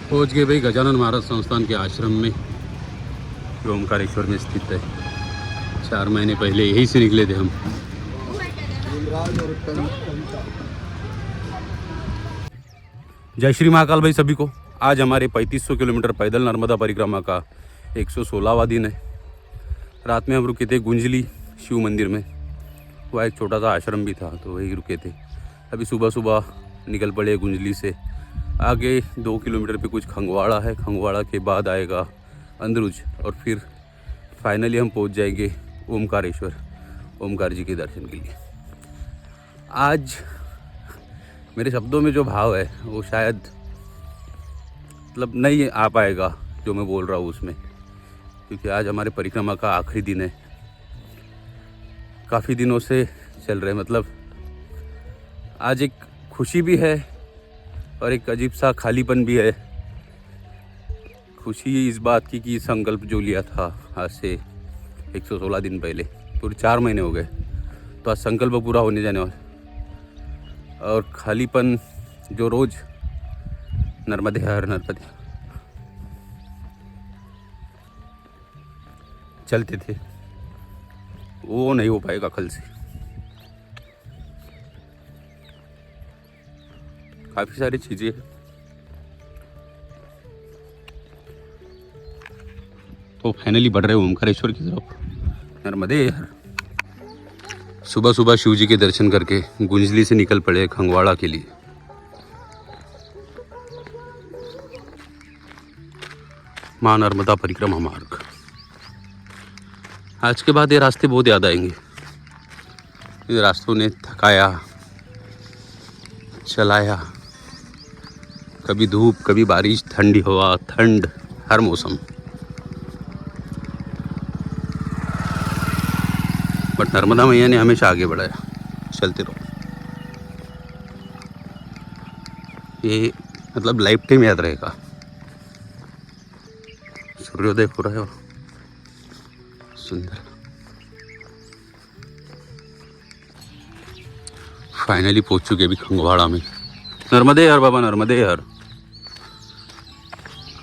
पहुंच गए भाई गजानन महाराज संस्थान के आश्रम में, जो ओमकारेश्वर में स्थित है। 4 महीने पहले यहीं से निकले थे हम। जय श्री महाकाल भाई सभी को। आज हमारे 3500 किलोमीटर पैदल नर्मदा परिक्रमा का 116वां दिन है। रात में हम रुके थे गुंजली शिव मंदिर में, वहाँ एक छोटा सा आश्रम भी था तो वहीं रुके थे। अभी सुबह सुबह निकल पड़े गुंजली से। आगे 2 किलोमीटर पे कुछ खंगवाड़ा है, खंगवाड़ा के बाद आएगा अंदरुज और फिर फाइनली हम पहुंच जाएंगे ओमकारेश्वर, ओमकार जी के दर्शन के लिए। आज मेरे शब्दों में जो भाव है वो शायद मतलब नहीं आ पाएगा जो मैं बोल रहा हूँ उसमें, क्योंकि आज हमारे परिक्रमा का आखिरी दिन है। काफ़ी दिनों से चल रहे, मतलब आज एक खुशी भी है और एक अजीब सा खालीपन भी है। खुशी इस बात की कि संकल्प जो लिया था आज से 116 दिन पहले, पूरे 4 महीने हो गए, तो आज संकल्प पूरा होने जाने वाला। और खालीपन जो रोज़ नर्मदे हर नर्मदे चलते थे, वो नहीं हो पाएगा कल से। काफ़ी सारी चीज़ें तो फाइनली बढ़ रहे ओमकारेश्वर की तरफ, नर्मदे हर। सुबह सुबह शिव जी के दर्शन करके गुंजली से निकल पड़े खंगवाड़ा के लिए। माँ नर्मदा परिक्रमा मार्ग। आज के बाद ये रास्ते बहुत याद आएंगे। इन रास्तों ने थकाया, चलाया, कभी धूप कभी बारिश, ठंडी हवा, ठंड, हर मौसम। बट नर्मदा मैया ने हमेशा आगे बढ़ाया, चलते रहो। ये मतलब लाइफ टाइम याद रहेगा। सूर्योदय हो रहा है, सुंदर। फाइनली पहुंच चुके अभी खंगवाड़ा में। नर्मदे हर बाबा, नर्मदे हर।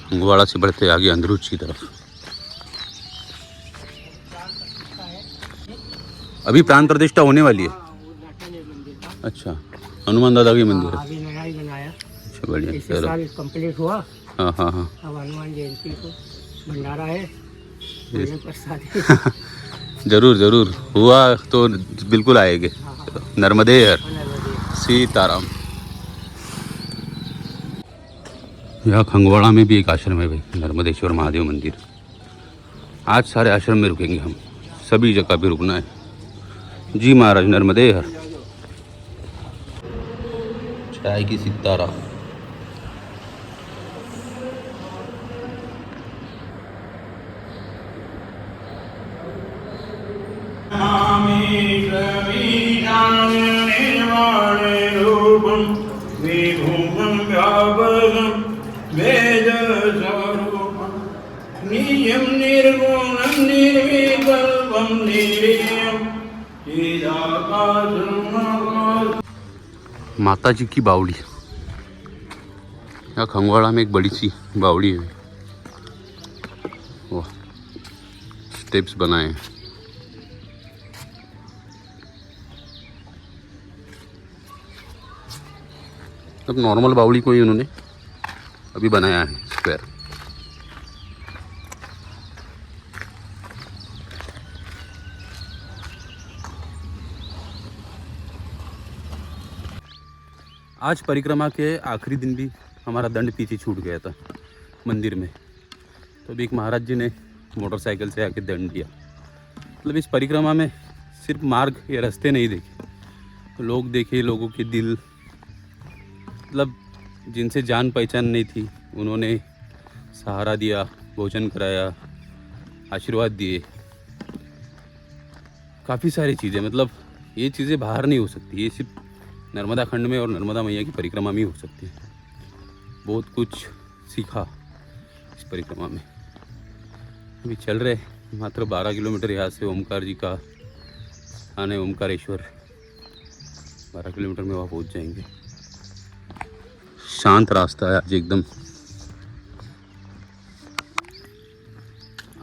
खंगवाड़ा से बढ़ते आगे अंदरुज की तरफ। अभी प्राण प्रतिष्ठा होने वाली है। अच्छा, हनुमान दादा की मंदिर है। अभी नया ही बनाया। अच्छा, बढ़िया। इस साल कंप्लीट हुआ। हाँ हाँ हाँ। अब हनुमान जयंती को भंडारा है, प्रसाद। जरूर जरूर, हुआ तो बिल्कुल आएंगे। नर्मदे हर, सीताराम। यहाँ खंगवाड़ा में भी एक आश्रम है भाई, नर्मदेश्वर महादेव मंदिर। आज सारे आश्रम में रुकेंगे हम, सभी जगह पे रुकना है। जी महाराज, नर्मदे हर। चाय की सितारा। माता जी की बावड़ी। यहाँ खंगवाड़ा में एक बड़ी सी बावड़ी है। वाह, स्टेप्स बनाए हैं। अब नॉर्मल बावड़ी को ही उन्होंने अभी बनाया है स्क्वायर। आज परिक्रमा के आखिरी दिन भी हमारा दंड पीछे छूट गया था मंदिर में, तो अभी एक महाराज जी ने मोटरसाइकिल से आके दंड दिया। मतलब इस परिक्रमा में सिर्फ मार्ग या रास्ते नहीं देखे, तो लोग देखे, लोगों के दिल, मतलब जिनसे जान पहचान नहीं थी उन्होंने सहारा दिया, भोजन कराया, आशीर्वाद दिए। काफ़ी सारी चीज़ें, मतलब ये चीज़ें बाहर नहीं हो सकती, ये सिर्फ नर्मदा खंड में और नर्मदा मैया की परिक्रमा में ही हो सकती है। बहुत कुछ सीखा इस परिक्रमा में। अभी चल रहे मात्र 12 किलोमीटर यहाँ से ओमकार जी का आने, ओमकारेश्वर 12 किलोमीटर में वहाँ पहुँच जाएंगे। शांत रास्ता है आज एकदम,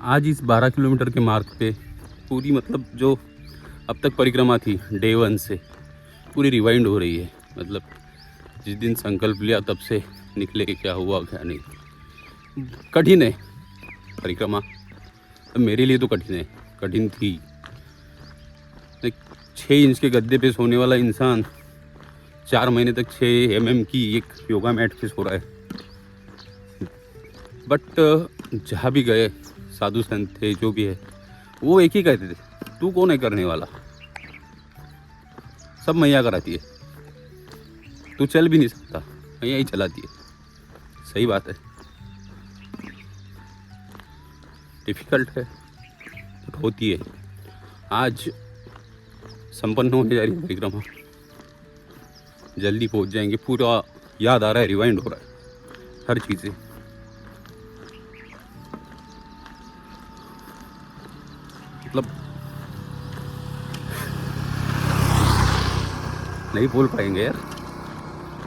आज इस 12 किलोमीटर के मार्ग पे पूरी मतलब जो अब तक परिक्रमा थी डे 1 से पूरी रिवाइंड हो रही है। मतलब जिस दिन संकल्प लिया तब से निकले कि क्या हुआ क्या नहीं। कठिन है परिक्रमा, अब मेरे लिए तो कठिन थी। 6 इंच के गद्दे पे सोने वाला इंसान 4 महीने तक 6 mm की एक योगा मैट पे सो रहा है। बट जहाँ भी गए साधु संत थे जो भी है वो एक ही कहते थे, तू कौन है करने वाला, सब मैया कराती है, तू चल भी नहीं सकता, मैया ही चलाती है। सही बात है, डिफ़िकल्ट है बट होती है। आज संपन्न होने जा रही है परिक्रमा, जल्दी पहुंच जाएंगे। पूरा याद आ रहा है, रिवाइंड हो रहा है हर चीज़ें। मतलब नहीं बोल पाएंगे यार,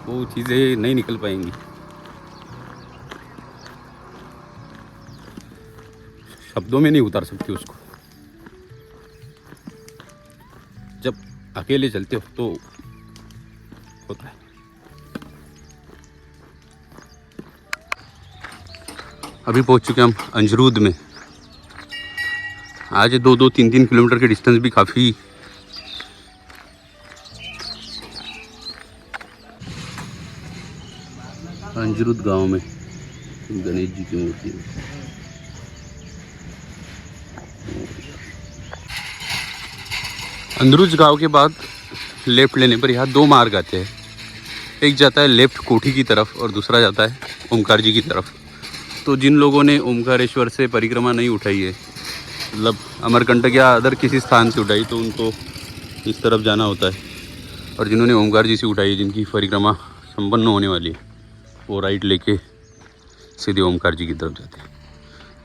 वो चीज़ें नहीं निकल पाएंगी। शब्दों में नहीं उतार सकती उसको। जब अकेले चलते हो तो होता है। अभी पहुंच चुके हम अंजरूद में। आज 2-3 किलोमीटर के डिस्टेंस भी काफ़ी। अंजरूद गांव में गणेश जी की मूर्ति है। अंजरूद गांव के बाद लेफ्ट लेने पर यहाँ 2 मार्ग आते हैं। एक जाता है लेफ्ट कोठी की तरफ और दूसरा जाता है ओमकार जी की तरफ। तो जिन लोगों ने ओमकारेश्वर से परिक्रमा नहीं उठाई है, मतलब अमरकंटक या अदर किसी स्थान से उठाई, तो उनको इस तरफ जाना होता है। और जिन्होंने ओमकार जी से उठाई है, जिनकी परिक्रमा संपन्न होने वाली है, वो राइट लेके सीधे ओमकार जी की तरफ जाते हैं।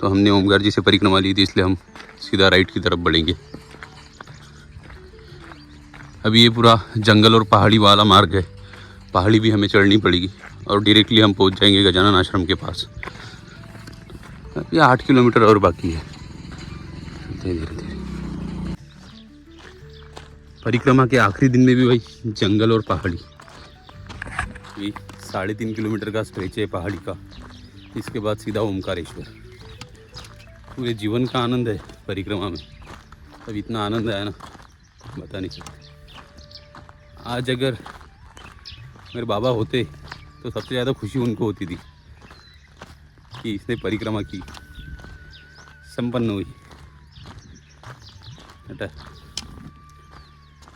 तो हमने ओमकार जी से परिक्रमा ली थी, इसलिए हम सीधा राइट की तरफ बढ़ेंगे। अभी ये पूरा जंगल और पहाड़ी वाला मार्ग है, पहाड़ी भी हमें चढ़नी पड़ेगी और डायरेक्टली हम पहुंच जाएंगे गजानन आश्रम के पास। ये 8 किलोमीटर और बाकी है। धीरे धीरे परिक्रमा के आखिरी दिन में भी भाई जंगल और पहाड़ी। ये 3.5 किलोमीटर का स्ट्रेच है पहाड़ी का, इसके बाद सीधा ओमकारेश्वर। पूरे जीवन का आनंद है परिक्रमा में। अब इतना आनंद आया ना, बता नहीं सकते। आज अगर मेरे बाबा होते तो सबसे ज़्यादा खुशी उनको होती थी कि इसने परिक्रमा की, संपन्न हुई। मतलब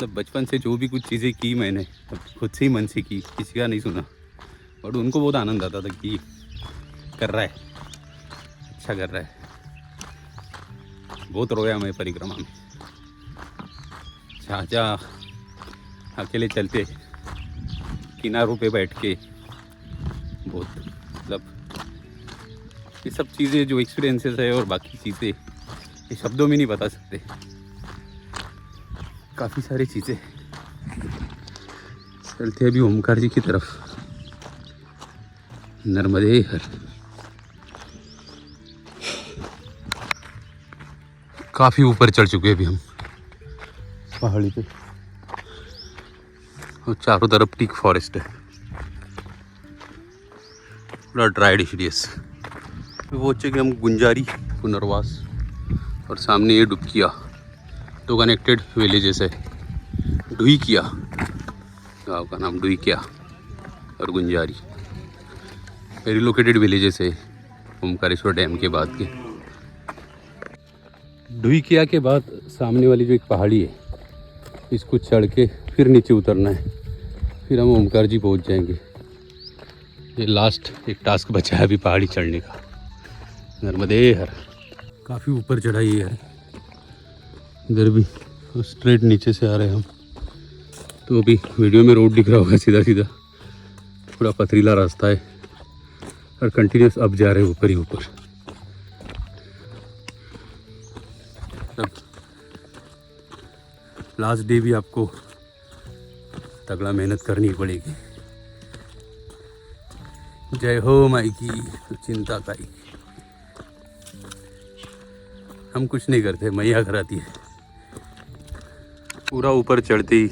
बचपन से जो भी कुछ चीज़ें की मैंने खुद से ही मन से की, किसी का नहीं सुना। बट उनको बहुत आनंद आता था कि कर रहा है, अच्छा कर रहा है। बहुत रोया मैं परिक्रमा में, जहाँ अकेले चलते किनारों पे बैठ के, बहुत मतलब ये सब चीज़ें जो एक्सपीरियंसेस है और बाकी चीज़ें ये शब्दों में नहीं बता सकते। काफ़ी सारी चीज़ें। चलते अभी ओमकार जी की तरफ, नर्मदे हर। काफ़ी ऊपर चढ़ चुके हैं अभी हम पहाड़ी पे, और चारों तरफ टीक फॉरेस्ट है, पूरा ड्राई डिशीडियस। वो कि हम गुंजारी पुनर्वास और सामने ये डुबकिया, 2 कनेक्टेड विलेजेस है। डुईकिया गाँव का नाम, डुईकिया और गुंजारी रिलोकेटेड विलेजेस है ओमकारेश्वर डैम के बाद के। डुईकिया के बाद सामने वाली जो एक पहाड़ी है, इसको चढ़ के फिर नीचे उतरना है, फिर हम ओमकार जी पहुंच जाएंगे। ये लास्ट एक टास्क बचा है अभी पहाड़ी चढ़ने का। नर्मदे हर। काफ़ी ऊपर चढ़ाई है, इधर भी स्ट्रेट नीचे से आ रहे हैं हम। तो अभी वीडियो में रोड दिख रहा होगा, सीधा सीधा पूरा पथरीला रास्ता है और कंटिन्यूस अप जा रहे हैं ऊपर ही ऊपर। लास्ट डे भी आपको तगड़ा मेहनत करनी पड़ेगी। जय हो माई की चिंता काई। हम कुछ नहीं करते, मैया कराती है। पूरा ऊपर चढ़ते ही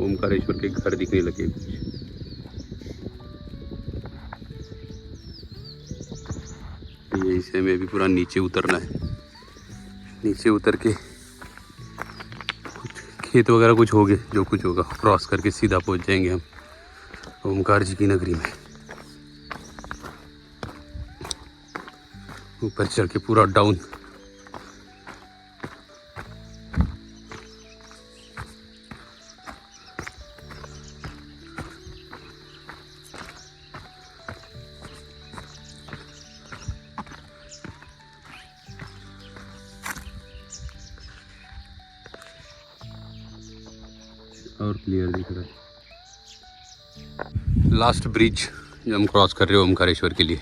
ओमकारेश्वर के घर दिखने लगे। यही से हमें भी पूरा नीचे उतरना है। नीचे उतर के खेत वगैरह कुछ होंगे, जो कुछ होगा क्रॉस करके सीधा पहुंच जाएंगे हम ओमकार जी की नगरी में। ऊपर चढ़ के पूरा डाउन। और क्लियर दिख रहा है। लास्ट ब्रिज जो हम क्रॉस कर रहे हो ओमकारेश्वर के लिए,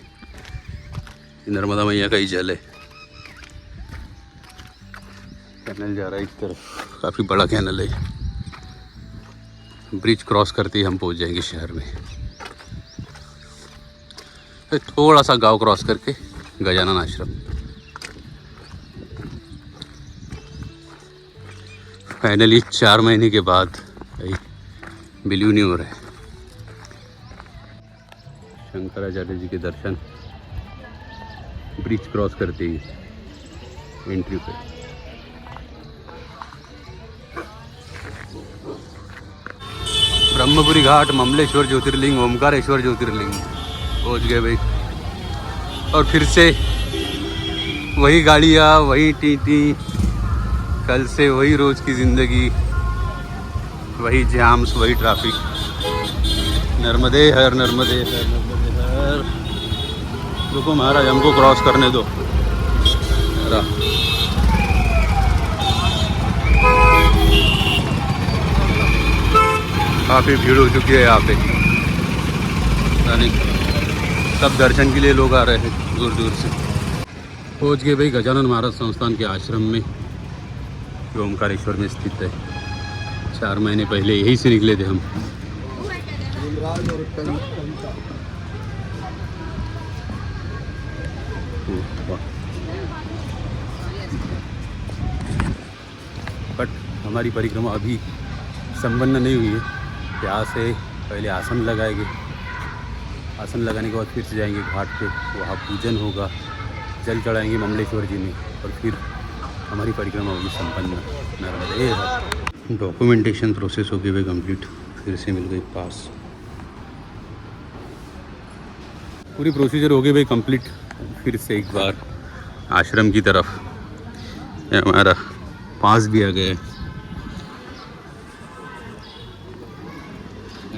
नर्मदा मैया का ही जल है। कैनल जा रहा है इस तरफ, काफ़ी बड़ा कैनल है। ब्रिज क्रॉस करते ही हम पहुंच जाएंगे शहर में। फिर थोड़ा सा गांव क्रॉस करके गजानन आश्रम। फाइनली 4 महीने के बाद बिलीव नहीं हो रहा है। शंकराचार्य जी के दर्शन ब्रिज क्रॉस करते ही एंट्री पे। ब्रह्मपुरी घाट, ममलेश्वर ज्योतिर्लिंग, ओमकारेश्वर ज्योतिर्लिंग पहुंच गए भाई। और फिर से वही गाड़ियाँ, वही टीटी, कल से वही रोज़ की ज़िंदगी, वही जाम्स, वही ट्रैफिक। नर्मदे हर, नर्मदे हर, नर्मदे हर। रुको महाराज, हमको क्रॉस करने दो। काफ़ी भीड़ हो चुकी है यहाँ पे, यानी सब दर्शन के लिए लोग आ रहे हैं दूर दूर से। पहुँच गए भाई गजानन महाराज संस्थान के आश्रम में, जो ओमकारेश्वर में स्थित है। 4 महीने पहले यहीं से निकले थे हम। बट हमारी परिक्रमा अभी संपन्न नहीं हुई है। यहाँ से पहले आसन लगाएंगे, आसन लगाने के बाद फिर से जाएंगे घाट पे, वहाँ पूजन होगा, जल चढ़ाएंगे ममलेश्वर जी में, और फिर हमारी परिक्रमा होगी संपन्न। नर्मदे। डॉक्यूमेंटेशन प्रोसेस हो गई भाई कंप्लीट, फिर से मिल गई पास। पूरी प्रोसीजर हो गई भाई कंप्लीट। फिर से एक बार आश्रम की तरफ, हमारा पास भी आ गया।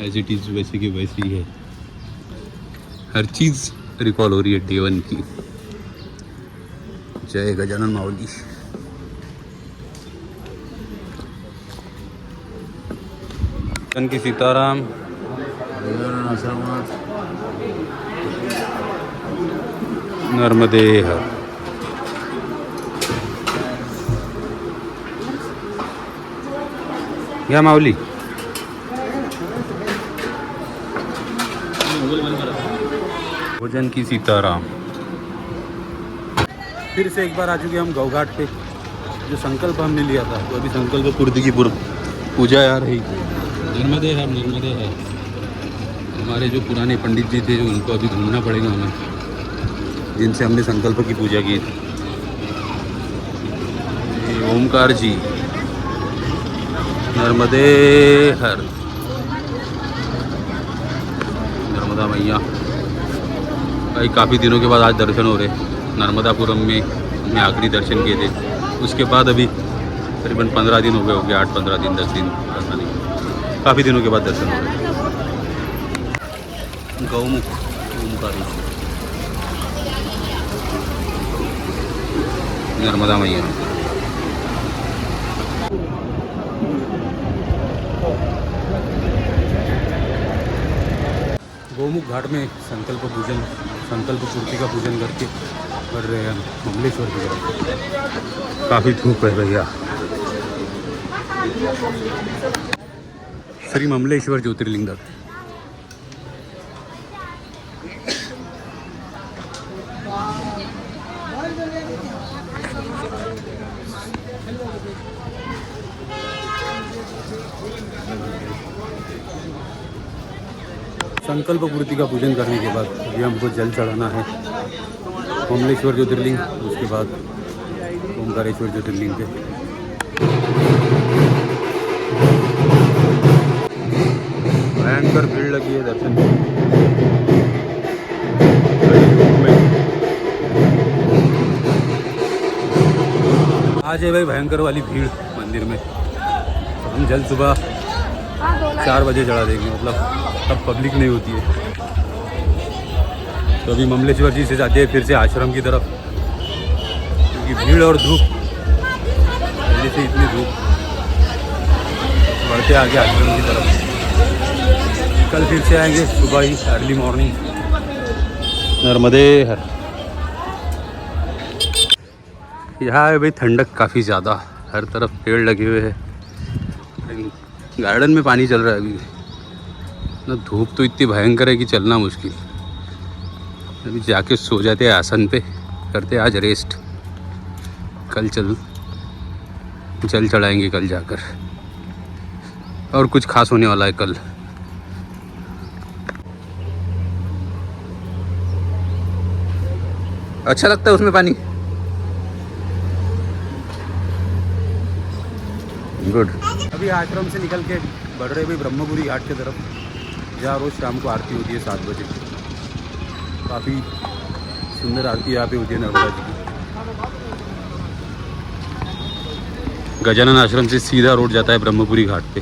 एज इट इज़ वैसे की वैसी ही है, हर चीज़ रिकॉल हो रही है Day 1 की। जय गजानन माऊली। की सीताराम। नर्मदे हर। या माऊली। भोजन की सीताराम। फिर से एक बार आ चुके हम गौघाट पे। जो संकल्प हमने लिया था, तो अभी संकल्प पूर्ति की पूजा आ रही थी। नर्मदे हर, नर्मदे हर। हमारे जो पुराने पंडित जी थे, जो उनको अभी ढूंढना पड़ेगा हमें, जिनसे हमने संकल्प की पूजा की थी। ओमकार जी, नर्मदे हर। नर्मदा मैया भाई, काफ़ी दिनों के बाद आज दर्शन हो रहे। नर्मदापुरम में हमने आखिरी दर्शन किए थे, उसके बाद अभी करीबन 15 दिन हो गए होंगे, 8-15 दिन, 10 दिन, पता नहीं। काफ़ी दिनों के बाद दर्शन हो रहे। गौमुख ओमकारेश्वर, नर्मदा मैया। गौमुख घाट में संकल्प पूजन, संकल्प पूर्ति का पूजन करके कर रहे हैं ममलेश्वर की तरफ। काफ़ी धूप है भैया। श्री ममलेश्वर ज्योतिर्लिंग। संकल्प पूर्ति का पूजन करने के बाद अभी हमको जल चढ़ाना है ममलेश्वर ज्योतिर्लिंग, उसके बाद ओमकारेश्वर ज्योतिर्लिंग पे। भयंकर भीड़ लगी है दर्शन आज है भाई भयंकर वाली भीड़ मंदिर में। हम जल सुबह 4 बजे चढ़ा देंगे, मतलब तब पब्लिक नहीं होती है। तो अभी ममलेश्वर जी से जाते हैं फिर से आश्रम की तरफ, क्योंकि भीड़ और धूप, पहले से इतनी धूप, बढ़ते आगे आश्रम की तरफ। कल फिर से आएंगे सुबह ही, अर्ली मॉर्निंग। नर्मदे हर। यहाँ है भाई ठंडक काफ़ी ज़्यादा, हर तरफ पेड़ लगे हुए हैं, गार्डन में पानी चल रहा है अभी ना। धूप तो इतनी भयंकर है कि चलना मुश्किल। अभी जाके सो जाते हैं आसन पे, करते आज रेस्ट। कल जल चढ़ाएंगे कल जाकर, और कुछ खास होने वाला है कल। अच्छा लगता है उसमें पानी, गुड। अभी आश्रम से निकल के बढ़ रहे भाई ब्रह्मपुरी घाट की तरफ, जहाँ रोज़ शाम को आरती होती है 7 बजे। काफ़ी सुंदर आरती यहाँ पे होती है नर्मदा जी की। गजानन आश्रम से सीधा रोड जाता है ब्रह्मपुरी घाट पे,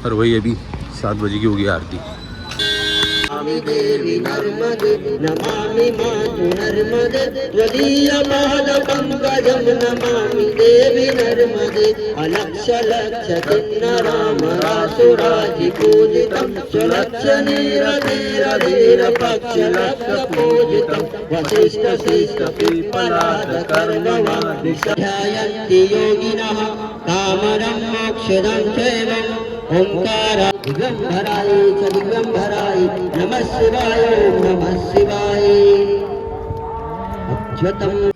और वही अभी 7 बजे की होगी आरती। नमामि देवी नर्मदे नमामि मातु नर्मदे त्वदीयपादपङ्कजं नमामि देवी नर्मदे अलक्ष्यलक्षकिन्नरामरासुराधिपूजितं स्वलक्षणीरधीरधीरपक्षलक्षपूजितं वसिष्ठशिष्टपिप्पलादकर्मवादिध्यायन्ति योगिनः कामरं मोक्षदं चैवम् ओंकार दिगंबराय च दिगंबराय नमः शिवाय ओम नमः शिवाय।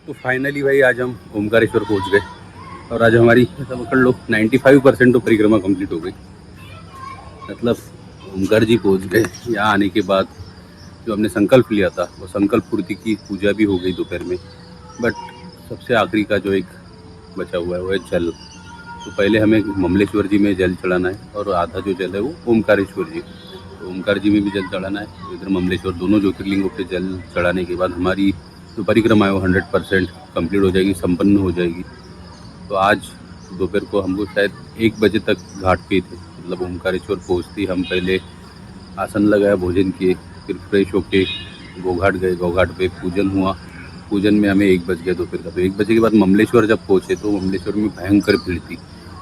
तो फाइनली भाई आज हम ओमकारेश्वर पहुंच गए, और आज हमारी ऐसा पकड़ लो 95% तो परिक्रमा कंप्लीट हो गई। मतलब ओमकार जी पहुंच गए। यहाँ आने के बाद जो हमने संकल्प लिया था वो संकल्प पूर्ति की पूजा भी हो गई दोपहर में, बट सबसे आखिरी का जो एक बचा हुआ है वो है जल। तो पहले हमें ममलेश्वर जी में जल चढ़ाना है, और आधा जो जल है वो ओमकारेश्वर जी, तो ओमकार जी में भी जल चढ़ाना है। तो इधर ममलेश्वर, दोनों ज्योतिर्लिंगों पे जल चढ़ाने के बाद हमारी जो परिक्रमा है वो 100% कंप्लीट हो जाएगी, संपन्न हो जाएगी। तो आज दोपहर को हमको शायद 1 बजे तक घाट पे थे, मतलब ओमकारेश्वर पहुँचते हम पहले आसन लगाया, भोजन किए, फिर फ्रेश होके गोघाट गए। गोघाट पे पूजन हुआ, पूजन में हमें 1 बज गया दोपहर का। तो 1 बजे के बाद ममलेश्वर जब पहुँचे तो ममलेश्वर में भयंकर भीड़ थी,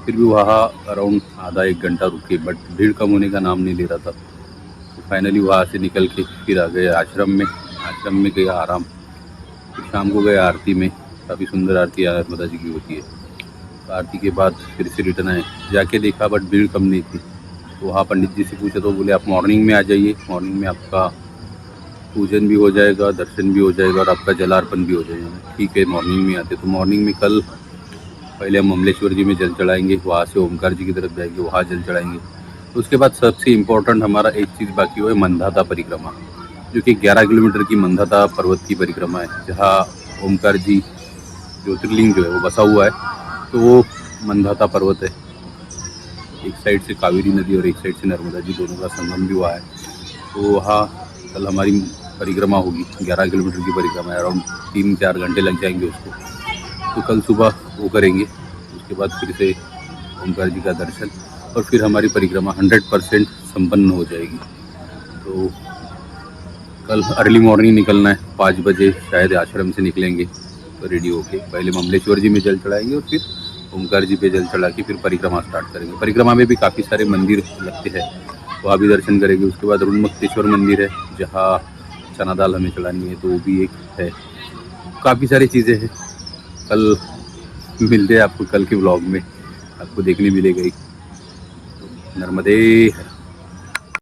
फिर भी वहाँ अराउंड आधा 1 घंटा रुके, बट भीड़ कम होने का नाम नहीं ले रहा था। तो फाइनली वहाँ से निकल के फिर आ गए आश्रम में। आश्रम में गया आराम, फिर शाम को गए आरती में। काफ़ी सुंदर आरती नर्मदा जी की होती है। तो आरती के बाद फिर से रिटर्न आए, जाके देखा बट भीड़ कम नहीं थी। तो वहाँ पंडित जी से पूछा तो बोले आप मॉर्निंग में आ जाइए, मॉर्निंग में आपका पूजन भी हो जाएगा, दर्शन भी हो जाएगा, और आपका जलार्पण भी हो जाएगा। ठीक है, मॉर्निंग में आते। तो मॉर्निंग में कल पहले हम ममलेश्वर जी में जल चढ़ाएंगे, वहाँ से ओमकार जी की तरफ जाएंगे, वहाँ जल चढ़ाएंगे। तो उसके बाद सबसे इम्पोर्टेंट हमारा एक चीज़ बाकी हुआ है, मंधाता परिक्रमा, जो कि 11 किलोमीटर की मंधाता पर्वत की परिक्रमा है, जहाँ ओमकार जी ज्योतिर्लिंग जो है वो बसा हुआ है। तो वो मंधाता पर्वत है, एक साइड से कावेरी नदी और एक साइड से नर्मदा जी, दोनों का संगम भी हुआ है। तो वहाँ कल हमारी परिक्रमा होगी, 11 किलोमीटर की परिक्रमा है, अराउंड 3-4 घंटे लग जाएंगे उसको। तो कल सुबह वो करेंगे, उसके बाद फिर से ओमकार जी का दर्शन, और फिर हमारी परिक्रमा 100% संपन्न हो जाएगी। तो कल अर्ली मॉर्निंग निकलना है, 5 बजे शायद आश्रम से निकलेंगे। तो रेडी होके पहले ममलेश्वर जी में जल चढ़ाएंगे, और फिर ओमकार जी पे जल चढ़ा के फिर परिक्रमा स्टार्ट करेंगे। परिक्रमा में भी काफ़ी सारे मंदिर लगते हैं, वहाँ भी दर्शन करेंगे। उसके बाद ऋणमुक्तेश्वर मंदिर है, जहाँ चना दाल हमें चढ़ानी है, तो वो भी एक है। काफ़ी सारी चीज़ें हैं। कल मिलते हैं आपको कल के व्लॉग में, आपको देखने मिलेगा ही। नर्मदे।